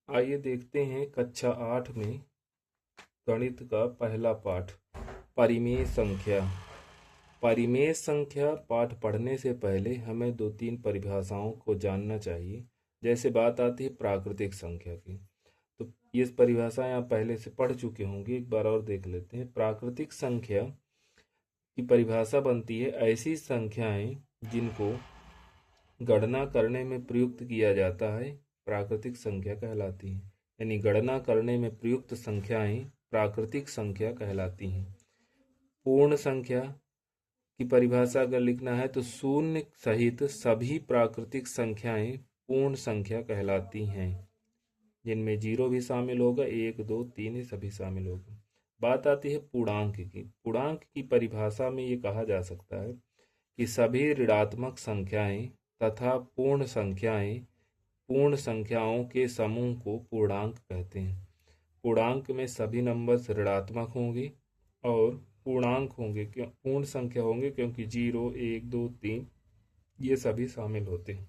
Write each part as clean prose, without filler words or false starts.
आइए देखते हैं कक्षा 8 में गणित का पहला पाठ, परिमेय संख्या। परिमेय संख्या पाठ पढ़ने से पहले हमें 2-3 परिभाषाओं को जानना चाहिए। जैसे बात आती है प्राकृतिक संख्या की, तो ये परिभाषाएं आप पहले से पढ़ चुके होंगे, एक बार और देख लेते हैं। प्राकृतिक संख्या की परिभाषा बनती है ऐसी संख्याएं जिनको गणना करने में प्रयुक्त किया जाता है, प्राकृतिक संख्या कहलाती हैं। यानी गणना करने में प्रयुक्त संख्याएं प्राकृतिक संख्या कहलाती हैं। पूर्ण संख्या की परिभाषा अगर लिखना है तो शून्य सहित सभी प्राकृतिक संख्याएं पूर्ण संख्या कहलाती हैं, जिनमें 0 भी शामिल होगा, 1, 2, 3 ये सभी शामिल होगा। बात आती है पूर्णांक की। पूर्णांक की परिभाषा में ये कहा जा सकता है कि सभी ऋणात्मक संख्याएं तथा पूर्ण संख्याएं पूर्ण संख्याओं के समूह को पूर्णांक कहते हैं। पूर्णांक में सभी नंबर ऋणात्मक होंगे और पूर्णांक होंगे, क्यों पूर्ण संख्या होंगे, क्योंकि 0, 1, 2, 3 ये सभी शामिल होते हैं।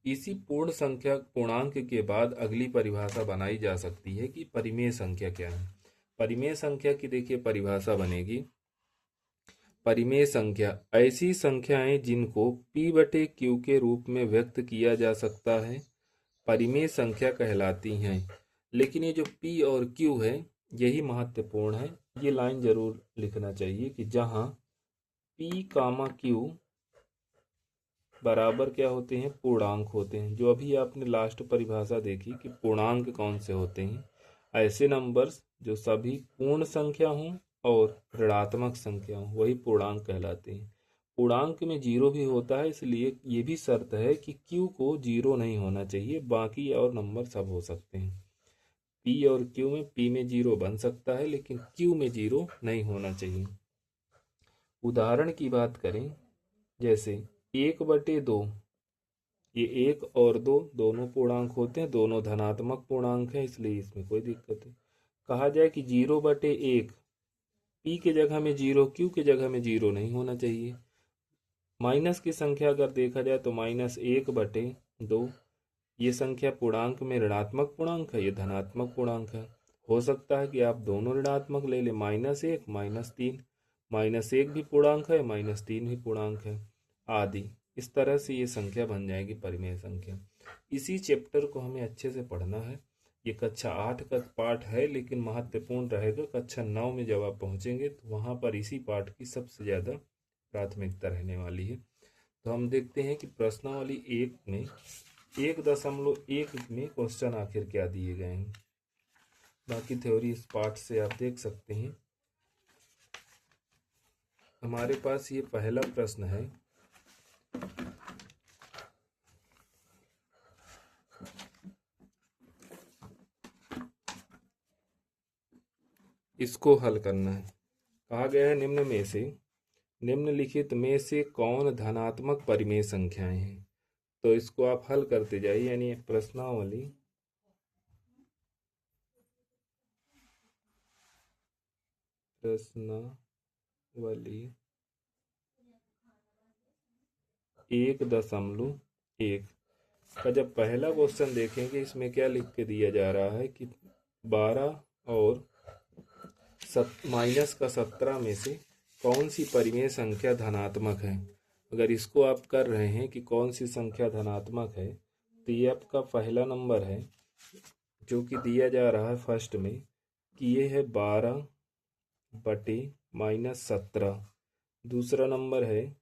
इसी पूर्ण संख्या पूर्णांक के बाद अगली परिभाषा बनाई जा सकती है कि परिमेय संख्या क्या है। परिमेय संख्या की देखिए परिभाषा बनेगी, परिमेय संख्या ऐसी संख्याएं जिनको p/q के रूप में व्यक्त किया जा सकता है, परिमेय संख्या कहलाती हैं। लेकिन ये जो p और q है यही महत्वपूर्ण है, ये लाइन जरूर लिखना चाहिए कि जहां p, q बराबर क्या होते हैं, पूर्णांक होते हैं। जो अभी आपने लास्ट परिभाषा देखी कि पूर्णांक कौन से होते हैं, ऐसे नंबर्स जो सभी पूर्ण संख्या हों और ऋणात्मक संख्या हो वही पूर्णांक कहलाते हैं। पूर्णांक में 0 भी होता है, इसलिए ये भी शर्त है कि q को 0 नहीं होना चाहिए, बाकी और नंबर सब हो सकते हैं। p और q में p में 0 बन सकता है लेकिन q में 0 नहीं होना चाहिए। उदाहरण की बात करें, जैसे 1/2, ये 1 और 2 दोनों पूर्णांक होते हैं, दोनों धनात्मक पूर्णांक हैं, इसलिए इसमें कोई दिक्कत नहीं। कहा जाए कि 0/1, p के जगह में 0, q के जगह में 0 नहीं होना चाहिए। माइनस की संख्या अगर देखा जाए तो -1/2, ये संख्या पूर्णांक में ऋणात्मक पूर्णांक है, ये धनात्मक पूर्णांक है। हो सकता है कि आप दोनों ऋणात्मक ले लें, -1, -3, -1 भी पूर्णांक है, -3 भी पूर्णांक है आदि। इस तरह से ये संख्या बन जाएगी परिमेय संख्या। इसी चैप्टर को हमें अच्छे से पढ़ना है। ये कक्षा 8 का पाठ है, लेकिन महत्वपूर्ण रहेगा कक्षा 9 में जब आप पहुंचेंगे तो वहां पर इसी पाठ की सबसे ज़्यादा प्राथमिकता रहने वाली है। तो हम देखते हैं कि प्रश्नावली 1 में 1.1 में क्वेश्चन आखिर क्या दिए गए हैं। बाकी थ्योरी इस पाठ से आप देख सकते हैं। हमारे पास ये पहला प्रश्न है, इसको हल करना है। कहा गया है निम्नलिखित में से कौन धनात्मक परिमेय संख्याएं हैं। तो इसको आप हल करते जाइए, यानी प्रश्नावली प्रश्नावली 1.1 का जब पहला क्वेश्चन देखेंगे, इसमें क्या लिख के दिया जा रहा है कि 12 और -17 में से कौन सी परिमेय संख्या धनात्मक है। अगर इसको आप कर रहे हैं कि कौन सी संख्या धनात्मक है, तो ये आपका पहला नंबर है जो कि दिया जा रहा है फर्स्ट में कि ये है 12/-17। दूसरा नंबर है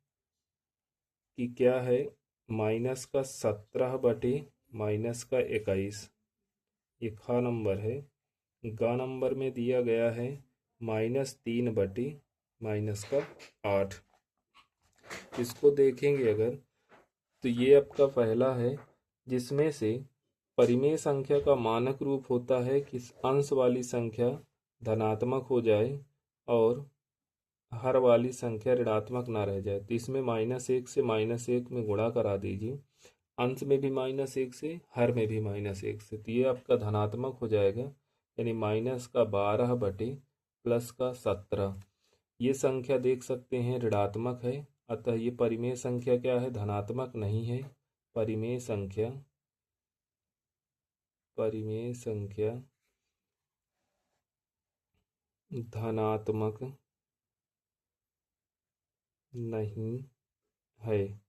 कि क्या है, -17/-21। ये खा नंबर है। गा नंबर में दिया गया है -3/-8। इसको देखेंगे अगर, तो ये आपका पहला है जिसमें से परिमेय संख्या का मानक रूप होता है कि अंश वाली संख्या धनात्मक हो जाए और हर वाली संख्या ऋणात्मक ना रह जाए। तो इसमें -1 से -1 में गुणा करा दीजिए, अंश में भी -1 से, हर में भी -1 से, तो ये आपका धनात्मक हो जाएगा, यानी -12/+17। ये संख्या देख सकते हैं ऋणात्मक है, अतः ये परिमेय संख्या क्या है, धनात्मक नहीं है। परिमेय संख्या परिमेय संख्या धनात्मक नहीं है।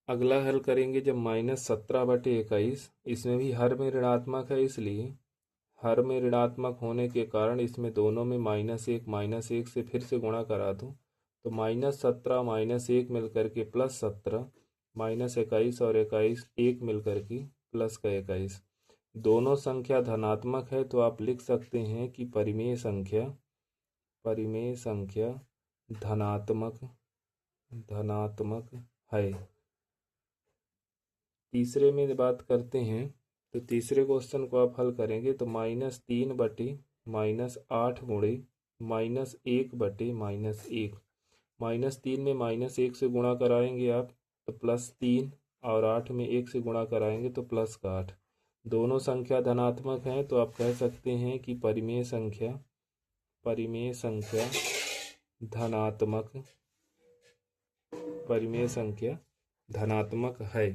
अगला हल करेंगे जब -17/21, इसमें भी हर में ऋणात्मक है, इसलिए हर में ऋणात्मक होने के कारण इसमें दोनों में -1 से फिर से गुणा करा दूँ तो -17 -1 मिलकर के +17, -21 और 21 1 मिलकर के +21। दोनों संख्या धनात्मक है तो आप लिख सकते हैं कि परिमेय संख्या धनात्मक है। तीसरे में बात करते हैं तो तीसरे क्वेश्चन को आप हल करेंगे तो -3/-8 गुणे -1/-1, -3 में -1 से गुणा कराएंगे आप तो +3 और 8 में 1 से गुणा कराएंगे तो +8। दोनों संख्या धनात्मक हैं तो आप कह सकते हैं कि परिमेय संख्या धनात्मक है।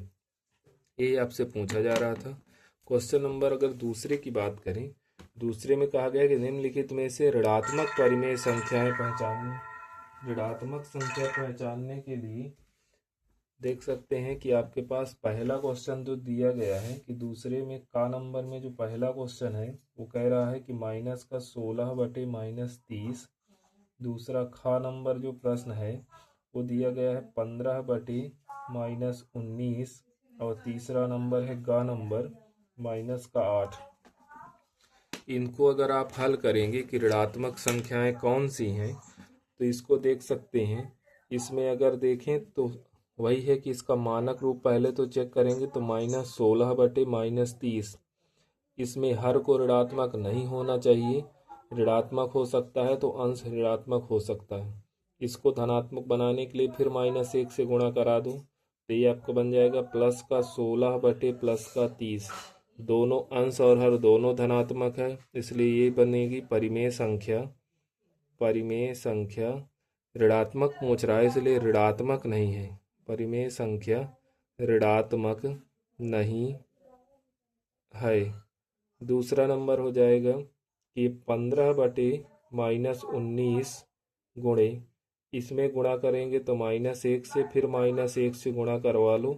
ये आपसे पूछा जा रहा था। क्वेश्चन नंबर अगर दूसरे की बात करें, दूसरे में कहा गया कि निम्नलिखित में से ऋणात्मक परिमेय संख्याएं पहचानने के लिए देख सकते हैं कि आपके पास पहला क्वेश्चन जो दिया गया है कि दूसरे में का नंबर में जो पहला क्वेश्चन है वो कह रहा है कि -16/-30। दूसरा खा नंबर जो प्रश्न है वो दिया गया है 15/-19 और तीसरा नंबर है गा नंबर -8। इनको अगर आप हल करेंगे कि ऋणात्मक संख्याएं कौन सी हैं तो इसको देख सकते हैं। इसमें अगर देखें तो वही है कि इसका मानक रूप पहले तो चेक करेंगे तो -16/-30। इसमें हर को ऋणात्मक नहीं होना चाहिए, ऋणात्मक हो सकता है तो अंश ऋणात्मक हो सकता है। इसको धनात्मक बनाने के लिए फिर -1 से गुणा करा दूं तो ये आपको बन जाएगा +16/+30। दोनों अंश और हर दोनों धनात्मक है, इसलिए ये बनेगी परिमेय संख्या ऋणात्मक पूछ रहा है इसलिए ऋणात्मक नहीं है। परिमेय संख्या ऋणात्मक नहीं है। दूसरा नंबर हो जाएगा कि 15/-19 गुणे, इसमें गुणा करेंगे तो -1 से फिर -1 से गुणा करवा लो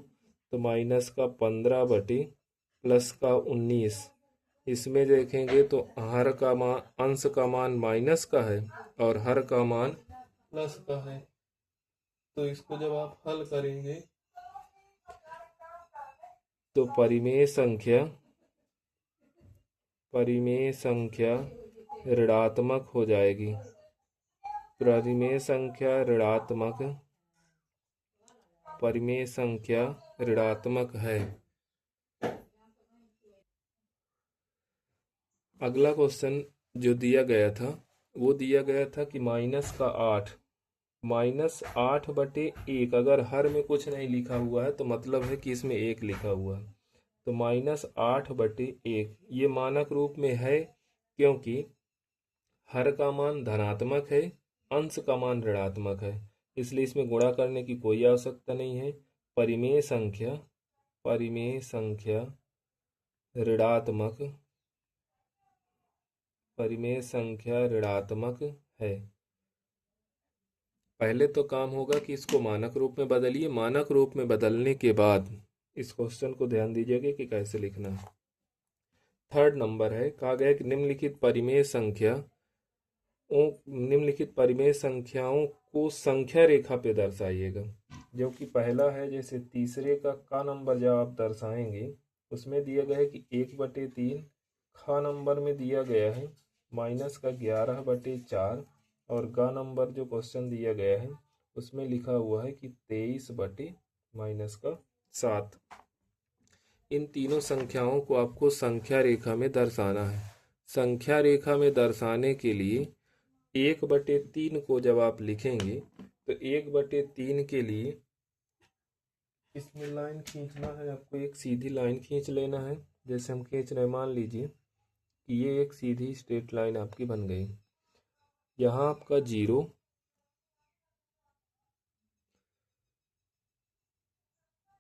तो -15/+19। इसमें देखेंगे तो हर का मान अंश का मान माइनस का है और हर का मान प्लस का है। तो इसको जब आप हल करेंगे तो परिमेय संख्या ऋणात्मक हो जाएगी। परिमेय संख्या ऋणात्मक है। अगला क्वेश्चन जो दिया गया था वो दिया गया था कि -8/1 अगर हर में कुछ नहीं लिखा हुआ है तो मतलब है कि इसमें 1 लिखा हुआ है। तो -8/1 ये मानक रूप में है क्योंकि हर का मान धनात्मक है, अंश का मान ऋणात्मक है, इसलिए इसमें गुणा करने की कोई आवश्यकता नहीं है। परिमेय संख्या ऋणात्मक है। पहले तो काम होगा कि इसको मानक रूप में बदलिए। मानक रूप में बदलने के बाद इस क्वेश्चन को ध्यान दीजिएगा कि कैसे लिखना है। थर्ड नंबर है, कहा गया कि निम्नलिखित परिमेय संख्याओं को संख्या रेखा पे दर्शाइएगा। जो कि पहला है, जैसे तीसरे का नंबर जब आप दर्शाएंगे उसमें दिया गया है कि 1/3, खा नंबर में दिया गया है -11/4 और गा नंबर जो क्वेश्चन दिया गया है उसमें लिखा हुआ है कि 23/-7। इन तीनों संख्याओं को आपको संख्या रेखा में दर्शाना है। संख्या रेखा में दर्शाने के लिए 1/3 को जब आप लिखेंगे तो 1/3 के लिए इसमें लाइन खींचना है आपको। एक सीधी लाइन खींच लेना है, जैसे हम खींच रहे हैं। मान लीजिए कि ये एक सीधी स्ट्रेट लाइन आपकी बन गई। यहाँ आपका 0,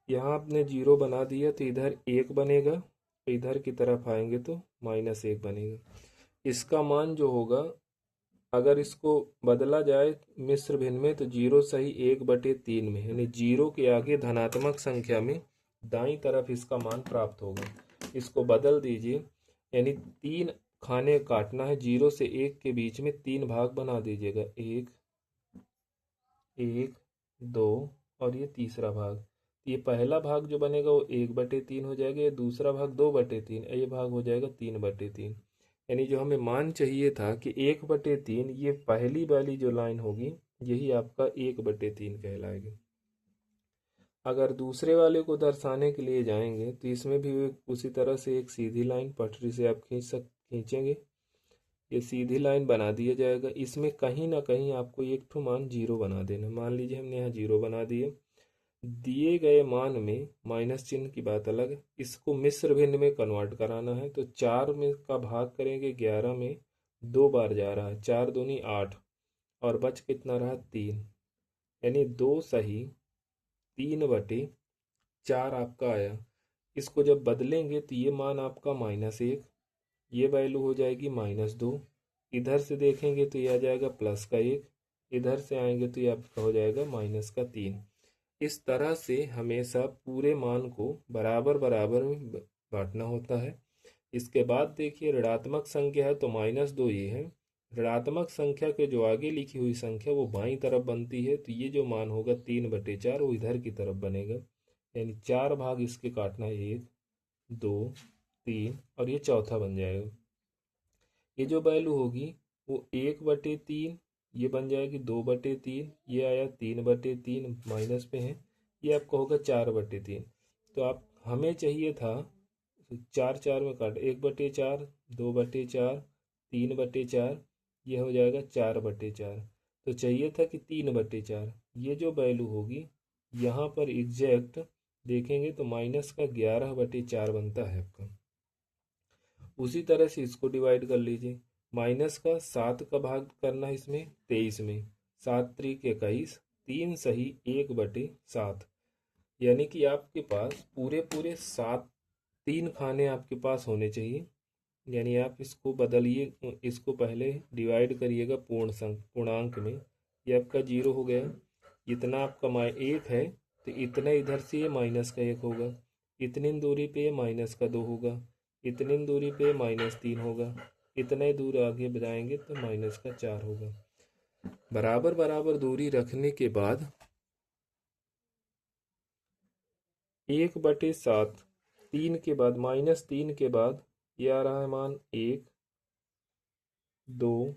यहाँ आपने 0 बना दिया तो इधर 1 बनेगा तो इधर की तरफ आएंगे तो -1 बनेगा। इसका मान जो होगा, अगर इसको बदला जाए मिश्र भिन्न में, तो 0 सही 1/3 में, यानी 0 के आगे धनात्मक संख्या में दाईं तरफ इसका मान प्राप्त होगा। इसको बदल दीजिए, यानी 3 खाने काटना है, 0 से 1 के बीच में 3 भाग बना दीजिएगा, 1 1 2 और ये तीसरा भाग। ये पहला भाग जो बनेगा वो 1/3 हो जाएगा, ये दूसरा भाग 2/3, ये भाग हो जाएगा 3/3। यानी जो हमें मान चाहिए था कि 1/3, ये पहली वाली जो लाइन होगी यही आपका 1/3 कहलाएगी। अगर दूसरे वाले को दर्शाने के लिए जाएंगे तो इसमें भी उसी तरह से एक सीधी लाइन पटरी से आप खींचेंगे, ये सीधी लाइन बना दिया जाएगा। इसमें कहीं ना कहीं आपको एक ठो मान 0 बना देना। मान लीजिए हमने यहाँ 0 बना दिए। दिए गए मान में माइनस चिन्ह की बात अलग, इसको मिश्र भिन्न में कन्वर्ट कराना है, तो 4 में का भाग करेंगे 11 में, 2 बार जा रहा है, 4 दूनी 8 और बच कितना रहा 3, यानी 2 सही 3/4 आपका आया। इसको जब बदलेंगे तो ये मान आपका -1, ये वैल्यू हो जाएगी -2, इधर से देखेंगे तो ये आ जाएगा +1, इधर से आएंगे तो ये आपका हो जाएगा -3। इस तरह से हमेशा पूरे मान को बराबर बराबर में बांटना होता है। इसके बाद देखिए ऋणात्मक संख्या है तो -2 ये है, ऋणात्मक संख्या के जो आगे लिखी हुई संख्या वो बाईं तरफ बनती है, तो ये जो मान होगा 3/4 वो इधर की तरफ बनेगा, यानी 4 भाग इसके काटना है, 1 2 3 और ये चौथा बन जाएगा। ये जो वैल्यू होगी वो 1/3 ये बन जाएगी, 2/3 ये आया, 3/3 माइनस पे है, ये आपका होगा 4/3। तो आप हमें चाहिए था 4 4 में काट, 1/4 2/4 3/4, ये हो जाएगा 4/4। तो चाहिए था कि 3/4। ये जो वैल्यू होगी यहाँ पर एग्जैक्ट देखेंगे तो -11/4 बनता है आपका। उसी तरह से इसको डिवाइड कर लीजिए, माइनस का 7 का भाग करना है इसमें 23 में, 7 त्रिक 21, 3 सही 1/7, यानी कि आपके पास पूरे पूरे 7 3 खाने आपके पास होने चाहिए। यानी आप इसको बदलिए, इसको पहले डिवाइड करिएगा पूर्णांक में, ये आपका 0 हो गया। इतना आपका 1 है तो इतना इधर से ये -1 होगा, इतनी दूरी पे ये -2 होगा, इतनी दूरी पे -3 होगा, इतने दूर आगे बढ़ाएंगे तो -4 होगा। बराबर बराबर दूरी रखने के बाद 1/7, 3 के बाद -3 के बाद ये आ रहा है मान 1 2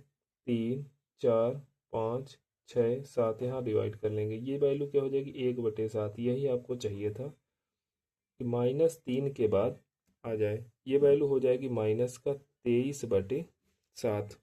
3 4 5 6 7, यहाँ डिवाइड कर लेंगे, ये वैल्यू क्या हो जाएगी 1/7। यही आपको चाहिए था कि -3 के बाद आ जाए, ये वैल्यू हो जाएगी -23/7।